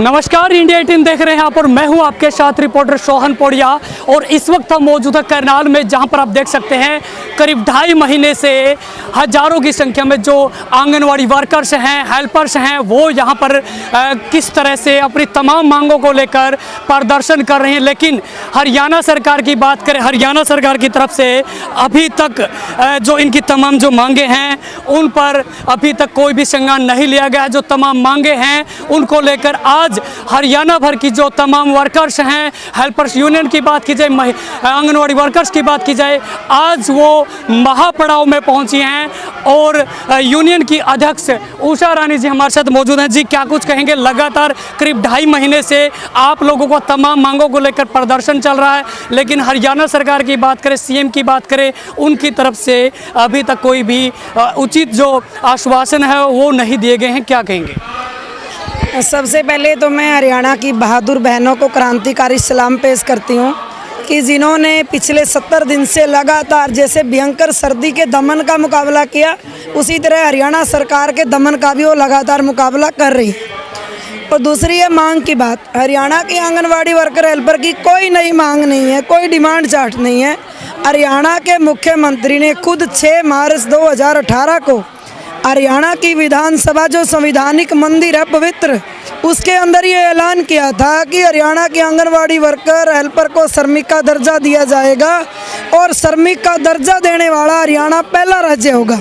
नमस्कार, इंडिया 18 देख रहे हैं आप और मैं हूं आपके साथ रिपोर्टर सोहन पोड़िया। और इस वक्त हम मौजूद है करनाल में, जहां पर आप देख सकते हैं करीब 2.5 महीने से हजारों की संख्या में जो आंगनवाड़ी वर्कर्स हैं, हेल्पर्स हैं, वो यहां पर किस तरह से अपनी तमाम मांगों को लेकर प्रदर्शन कर रहे हैं। लेकिन हरियाणा सरकार की बात करें, हरियाणा सरकार की तरफ से अभी तक जो इनकी तमाम जो मांगे हैं उन पर अभी तक कोई भी संज्ञान नहीं लिया गया। जो तमाम मांगे हैं उनको लेकर आज हरियाणा भर की जो तमाम वर्कर्स हैं, हेल्पर्स यूनियन की बात की जाए, आंगनवाड़ी वर्कर्स की बात की जाए, आज वो महापड़ाव में पहुंची हैं। और यूनियन की अध्यक्ष उषा रानी जी हमारे साथ मौजूद हैं। जी, क्या कुछ कहेंगे? लगातार करीब 2.5 महीने से आप लोगों को तमाम मांगों को लेकर प्रदर्शन चल रहा है, लेकिन हरियाणा सरकार की बात करें, सीएम की बात करें, उनकी तरफ से अभी तक कोई भी उचित जो आश्वासन है वो नहीं दिए गए हैं। क्या कहेंगे? सबसे पहले तो मैं हरियाणा की बहादुर बहनों को क्रांतिकारी सलाम पेश करती हूँ कि जिन्होंने पिछले 70 दिन से लगातार जैसे भयंकर सर्दी के दमन का मुकाबला किया, उसी तरह हरियाणा सरकार के दमन का भी वो लगातार मुकाबला कर रही है। और दूसरी है मांग की बात। हरियाणा की आंगनवाड़ी वर्कर हेल्पर की कोई नई मांग नहीं है, कोई डिमांड चार्ट नहीं है। हरियाणा के मुख्यमंत्री ने खुद 6 मार्च 2018 को हरियाणा की विधानसभा जो संवैधानिक मंदिर है पवित्र, उसके अंदर ये ऐलान किया था कि हरियाणा की आंगनवाड़ी वर्कर हेल्पर को श्रमिक का दर्जा दिया जाएगा और श्रमिक का दर्जा देने वाला हरियाणा पहला राज्य होगा।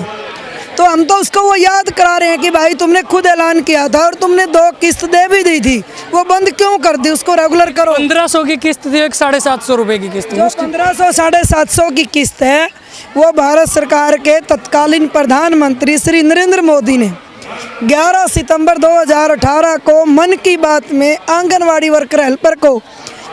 तो हम तो उसको वो याद करा रहे हैं कि भाई तुमने खुद ऐलान किया था और तुमने 2 किस्त दे भी दी थी, वो बंद क्यों कर दी? उसको रेगुलर करो। 1500 की किस्त थी, 750 रुपये की किस्त। जो 1500 750 की किस्त है वो भारत सरकार के तत्कालीन प्रधानमंत्री श्री नरेंद्र मोदी ने 11 सितंबर 2018 को मन की बात में आंगनवाड़ी वर्कर हेल्पर को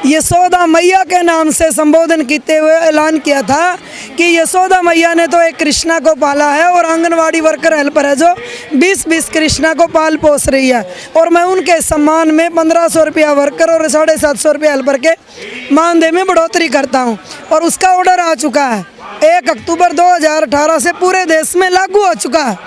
यशोदा मैया के नाम से संबोधन करते हुए ऐलान किया था कि यशोदा मैया ने तो एक कृष्णा को पाला है और आंगनवाड़ी वर्कर हेल्पर है जो 20-20 कृष्णा को पाल पोस रही है। और मैं उनके सम्मान में 1500 रुपया वर्कर और 750 रुपया हेल्पर के मानदेय में बढ़ोतरी करता हूं। और उसका ऑर्डर आ चुका है, 1 अक्टूबर 2018 से पूरे देश में लागू हो चुका है।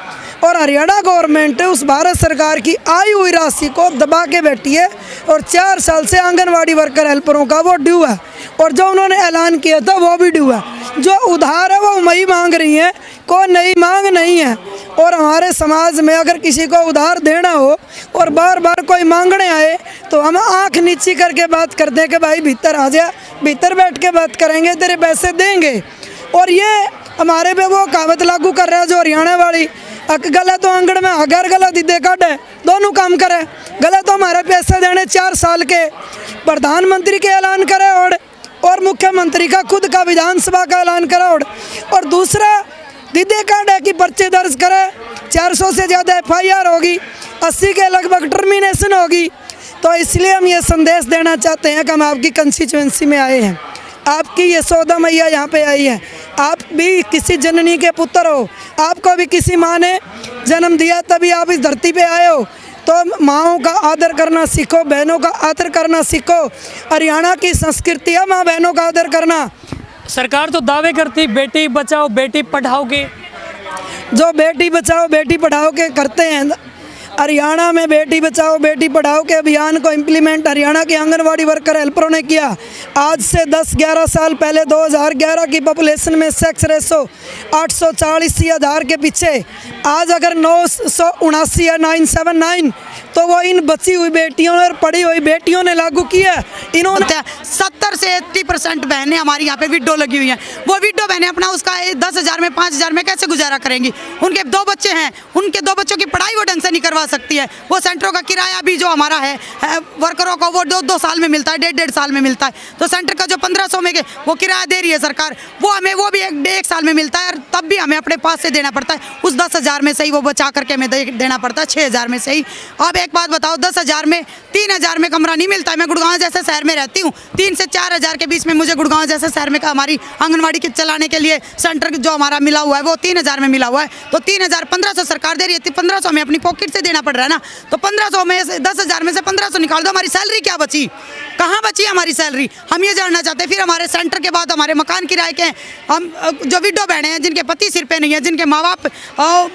और हरियाणा गवर्नमेंट उस भारत सरकार की आई हुई राशि को दबा के बैठी है और 4 साल से आंगनवाड़ी वर्कर हेल्परों का वो ड्यू है और जो उन्होंने ऐलान किया था वो भी ड्यू है। जो उधार है वो मई मांग रही हैं, कोई नई मांग नहीं है। और हमारे समाज में अगर किसी को उधार देना हो और बार बार कोई मांगने आए तो हम आंख नीची करके बात करते हैं कि भाई भीतर आ जा, भीतर बैठ के बात करेंगे, तेरे पैसे देंगे। और ये हमारे पे वो कहावत लागू कर रहा है जो हरियाणा वाली, अक गला तो आंगड़ में अगर गला दीदे काटे, दोनों काम करे। गला तो हमारे पैसे देने 4 साल के प्रधानमंत्री के ऐलान करे और मुख्यमंत्री का खुद का विधानसभा का ऐलान करे। और दूसरा दीदे काटे की पर्चे दर्ज करे, 400 से ज़्यादा FIR होगी, 80 के लगभग टर्मिनेशन होगी। तो इसलिए हम ये संदेश देना चाहते हैं कि हम आपकी कंस्टिट्यूएंसी में आए हैं, आपकी यशोदा मैया यहाँ पे आई है। आप भी किसी जननी के पुत्र हो, आपको भी किसी माँ ने जन्म दिया तभी आप इस धरती पे आए हो। तो माँओं का आदर करना सीखो, बहनों का आदर करना सीखो। हरियाणा की संस्कृति है माँ बहनों का आदर करना। सरकार तो दावे करती बेटी बचाओ बेटी पढ़ाओ के, जो बेटी बचाओ बेटी पढ़ाओ के करते हैं, हरियाणा में बेटी बचाओ बेटी पढ़ाओ के अभियान को इम्प्लीमेंट हरियाणा के आंगनवाड़ी वर्कर हेल्परों ने किया। आज से 10-11 साल पहले 2011 की पॉपुलेशन में सेक्स रेशो 840,000 के पीछे, आज अगर 979 है 979, तो वो इन बची हुई बेटियों और पढ़ी हुई बेटियों ने लागू किया। इन्होंने 70 से 80% बहनें हमारी यहाँ पे विडो लगी हुई हैं। वो विडो बहनें अपना उसका 10,000 में 5,000 में कैसे गुजारा करेंगी? उनके 2 बच्चे हैं, उनके 2 बच्चों की पढ़ाई वो ढंग से नहीं करवा सकती है। वो सेंटरों का किराया भी जो हमारा है वर्करों को वो 2-2 साल में मिलता है, 1.5 साल में मिलता है। तो सेंटर का जो 1500 में वो किराया दे रही है सरकार, वो हमें वो भी 1 साल में मिलता है और तब भी हमें अपने पास से देना पड़ता है। उस 10,000 में से ही वो बचा करके हमें देना पड़ता है 6,000 में से ही। अब एक बात बताओ, 10,000 में 3,000 में कमरा नहीं मिलता है। मैं गुड़गांव जैसे शहर में रहती हूँ, 3 से 4,000 के बीच में मुझे गुड़गांव जैसे शहर में हमारी आंगनवाड़ी के चलाने के लिए सेंटर जो हमारा मिला हुआ है वो 3,000 में मिला हुआ है। तो 3,000 1500 सरकार दे रही है, 1500 में अपनी पॉकेट से देना पड़ रहा है ना। तो 1500 में से 10,000 में से 1500 निकाल दो, हमारी सैलरी क्या बची? कहाँ बची हमारी सैलरी? हम ये जानना चाहते हैं। फिर हमारे सेंटर के बाद हमारे मकान किराए के, हम जो विडो बहनें हैं जिनके पति सिर पे नहीं है, जिनके माँ बाप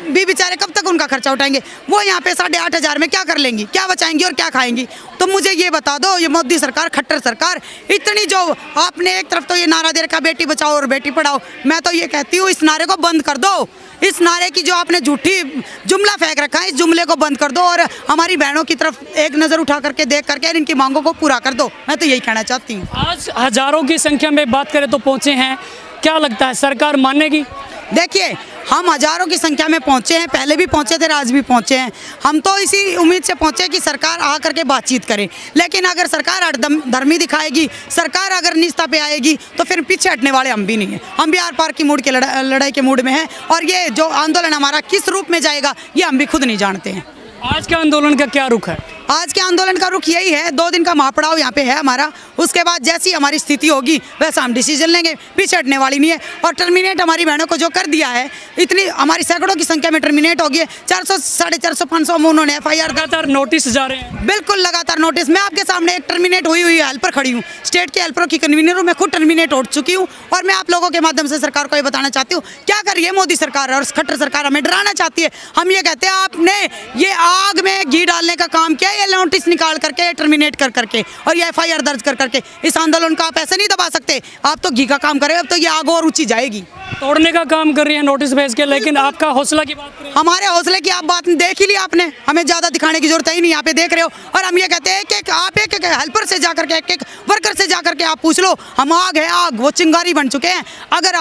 भी बेचारे कब तक उनका खर्चा उठाएंगे, वो यहाँ पे 8,500 में क्या कर लेंगी, क्या बचाएंगी और क्या खाएंगी? तो मुझे ये बता दो, ये मोदी सरकार, खट्टर सरकार, इतनी जो आपने एक तरफ तो ये नारा दे रखा बेटी बचाओ और बेटी पढ़ाओ, मैं तो ये कहती हूँ इस नारे को बंद कर दो। इस नारे की जो आपने झूठी जुमला फेंक रखा है, इस जुमले को बंद कर दो और हमारी बहनों की तरफ एक नज़र उठा करके देख करके इनकी मांगों को पूरा कर दो। मैं तो यही कहना चाहती हूँ। आज हजारों की संख्या में बात करें तो पहुंचे हैं, क्या लगता है सरकार मानेगी? देखिए, हम हजारों की संख्या में पहुंचे हैं, पहले भी पहुंचे थे, आज भी पहुंचे हैं। हम तो इसी उम्मीद से पहुंचे कि सरकार आ करके बातचीत करे, लेकिन अगर सरकार हठधर्मी दिखाएगी, सरकार अगर निस्ता पे आएगी, तो फिर पीछे हटने वाले हम भी नहीं हैं। हम भी आर पार की मूड के लड़ाई के मूड में हैं, और ये जो आंदोलन हमारा किस रूप में जाएगा ये हम भी खुद नहीं जानते हैं। आज के आंदोलन का क्या रुख है? आज के आंदोलन का रुख यही है, 2 दिन का महापड़ाव यहाँ पे है हमारा। उसके बाद जैसी हमारी स्थिति होगी वैसा हम डिसीजन लेंगे, पीछे हटने वाली नहीं है। और टर्मिनेट हमारी बहनों को जो कर दिया है, इतनी हमारी सैकड़ों की संख्या में टर्मिनेट हो गई है। 400, 450, 500 में उन्होंने FIR लगातार नोटिस जा रहे हैं। बिल्कुल लगातार नोटिस। मैं आपके सामने एक टर्मिनेट हुई हेल्पर खड़ी हूँ, स्टेट के हेल्परों की कन्वीनर हूँ, मैं खुद टर्मिनेट हो चुकी हूँ। और मैं आप लोगों के माध्यम से सरकार को ये बताना चाहती हूँ, क्या कर रही है मोदी सरकार और खट्टर सरकार, हमें डराना चाहती है। हम ये कहते हैं, आपने ये आग में घी डालने का काम किया, ये नोटिस निकाल करके टर्मिनेट कर करके और ये FIR दर्ज कर करके इस आंदोलन को आप ऐसे नहीं दबा सकते। आप तो घी का काम करें, अब तो ये आग और ऊंची जाएगी। तोड़ने का काम कर रही है नोटिस भेज के, लेकिन आपका हौसला की बात करें। हमारे हौसले की आप बात देख ही ली आपने, हमें ज़्यादा दिखाने की जरूरत ही नहीं, यहाँ पे देख रहे हो। और हम ये कहते हैं कि आप एक हेल्पर से जाकर के, एक वर्कर से जाकर के आप पूछ लो, हम आग है, आग, वो चिंगारी बन चुके हैं। अगर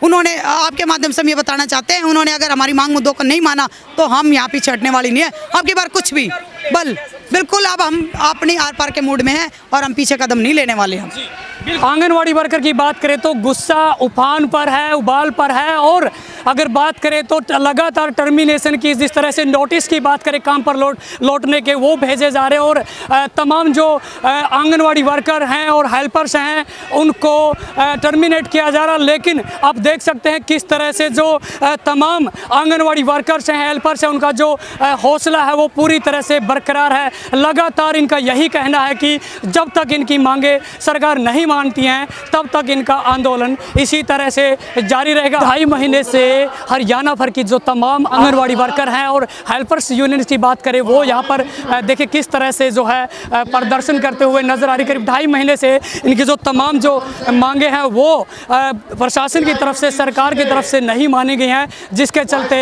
उन्होंने आपके माध्यम से हम ये बताना चाहते हैं, उन्होंने अगर हमारी मांग मुद्दों को नहीं माना तो हम यहाँ पीछे हटने वाली नहीं है। अब की बार कुछ भी बिल्कुल अब हम अपनी आर पार के मूड में हैं और हम पीछे कदम नहीं लेने वाले हैं। आंगनवाड़ी वर्कर की बात करें तो गुस्सा उफान पर है, उबाल पर है। और अगर बात करें तो लगातार टर्मिनेशन की, जिस तरह से नोटिस की बात करें काम पर लौटने के, वो भेजे जा रहे हैं। और तमाम जो आंगनवाड़ी वर्कर हैं और हेल्पर्स हैं उनको टर्मिनेट किया जा रहा। लेकिन आप देख सकते हैं किस तरह से जो तमाम आंगनवाड़ी वर्कर्स हैं, हेल्पर्स हैं, उनका जो हौसला है वो पूरी तरह से बरकरार है। लगातार इनका यही कहना है कि जब तक इनकी मांगे सरकार नहीं मानती हैं तब तक इनका आंदोलन इसी तरह से जारी रहेगा। 2.5 महीने से हरियाणा भर की जो तमाम आंगनवाड़ी वर्कर हैं और हेल्पर्स यूनियन की बात करें, वो यहाँ पर देखिए किस तरह से जो है प्रदर्शन करते हुए नजर आ रही। करीब 2.5 महीने से इनकी जो तमाम जो मांगे हैं वो प्रशासन की तरफ से, सरकार की तरफ से नहीं मानी गई हैं, जिसके चलते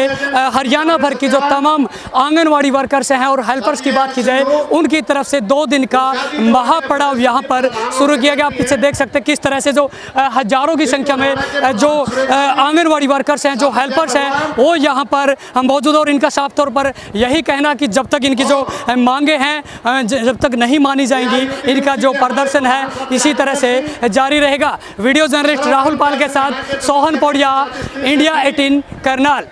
हरियाणा भर की जो तमाम आंगनवाड़ी वर्कर्स हैं और हेल्पर्स की बात की जाए, उनकी तरफ से 2 दिन का महापड़ाव यहाँ पर शुरू किया गया। आप पीछे देख सकते हैं किस तरह से जो हजारों की संख्या में जो आंगनवाड़ी वर्कर्स हैं, जो हेल्पर्स हैं, वो यहाँ पर मौजूद हैं। और इनका साफ तौर पर यही कहना कि जब तक इनकी जो मांगे हैं जब तक नहीं मानी जाएंगी, इनका जो प्रदर्शन है इसी तरह से जारी रहेगा। वीडियो जर्नलिस्ट राहुल पाल के साथ सोहन पौड़िया, इंडिया 18 करनाल।